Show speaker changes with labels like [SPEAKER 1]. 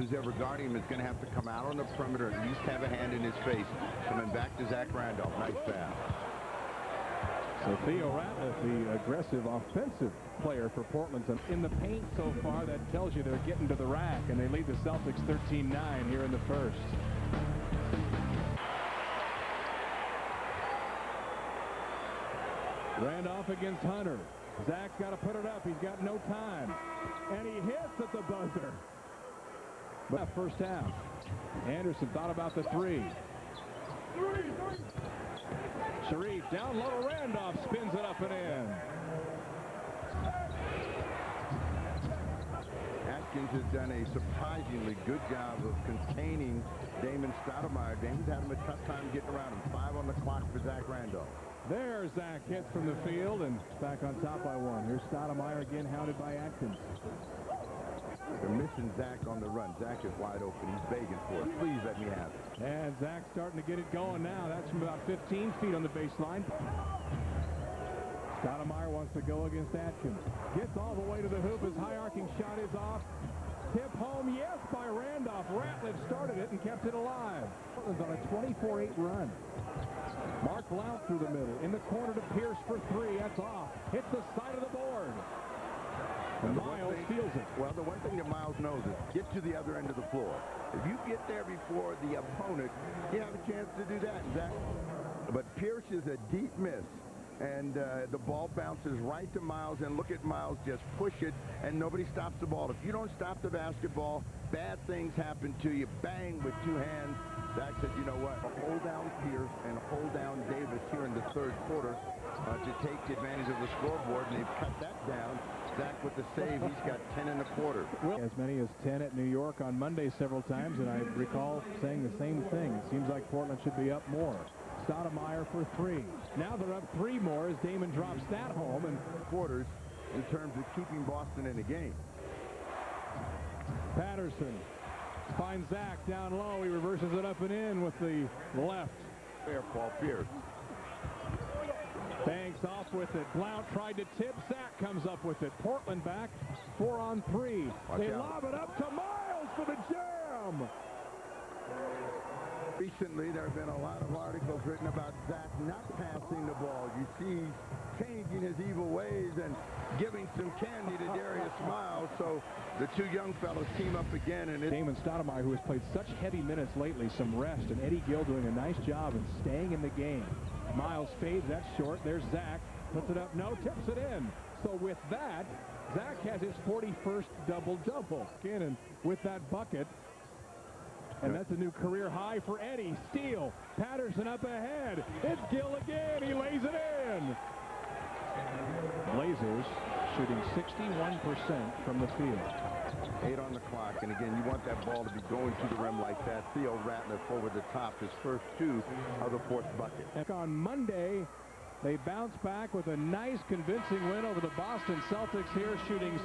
[SPEAKER 1] who's ever guarding him is going to have to come out on the perimeter and at least have a hand in his face. Coming back to Zach Randolph. Nice pass.
[SPEAKER 2] So Theo Ratliff, the aggressive offensive player for Portland, in the paint so far. That tells you they're getting to the rack, and they lead the Celtics 13-9 here in the first. Randolph against Hunter. Zach's got to put it up. He's got no time. And he hits at the buzzer. But first half. Anderson thought about the three. Sharif down low to Randolph. Spins it up and in.
[SPEAKER 1] Atkins has done a surprisingly good job of containing Damon Stoudemire. Damon's having a tough time getting around him. 5 on the clock for Zach Randolph.
[SPEAKER 2] There's Zach hits from the field and back on top by 1. Here's Stoudemire again, hounded by Atkins.
[SPEAKER 1] They're missing Zach on the run. Zach is wide open. He's begging for it. Please let me have it.
[SPEAKER 2] And Zach's starting to get it going now. That's from about 15 feet on the baseline. Stoudemire wants to go against Atkins. Gets all the way to the hoop. His high arcing shot is off. Tip home, yes, by Randolph. Ratliff started it and kept it alive. Portland's on a 24-8 run. Mark Blount through the middle. In the corner to Pierce for 3. That's off. Hits the side of the board. And Miles steals it.
[SPEAKER 1] Well, the one thing that Miles knows is get to the other end of the floor. If you get there before the opponent, you have a chance to do that. But Pierce is a deep miss. And the ball bounces right to Miles, and look at Miles just push it, and nobody stops the ball. If you don't stop the basketball, bad things happen to you. Bang with 2 hands. Zach said, you know what, hold down Pierce and hold down Davis here in the third quarter to take advantage of the scoreboard, and they've cut that down. Zach with the save, he's got 10 in the quarter.
[SPEAKER 2] As many as 10 at New York on Monday several times, and I recall saying the same thing. It seems like Portland should be up more. Stoudemire for 3. Now they're up 3 more as Damon drops that home. And
[SPEAKER 1] quarters in terms of keeping Boston in the game.
[SPEAKER 2] Patterson finds Zach down low. He reverses it up and in with the left.
[SPEAKER 1] Fair ball, Pierce.
[SPEAKER 2] Banks off with it. Blount tried to tip. Zach comes up with it. Portland back 4 on 3. They lob it up to Miles for the jam.
[SPEAKER 1] Recently, there have been a lot of articles written about Zach not passing the ball. You see he's changing his evil ways and giving some candy to Darius Miles. So the 2 young fellows team up again. And
[SPEAKER 2] Damon Stoudemire, who has played such heavy minutes lately, some rest, and Eddie Gill doing a nice job in staying in the game. Miles fades, that's short. There's Zach. Puts it up, no, tips it in. So with that, Zach has his 41st double-double. And with that bucket, and that's a new career high for Eddie. Steele. Patterson up ahead. It's Gill again. He lays it in. Blazers shooting 61% from the field.
[SPEAKER 1] 8 on the clock. And again, you want that ball to be going to the rim like that. Theo Ratliff over the top. His first 2 of the 4th bucket.
[SPEAKER 2] And on Monday, they bounce back with a nice convincing win over the Boston Celtics here, shooting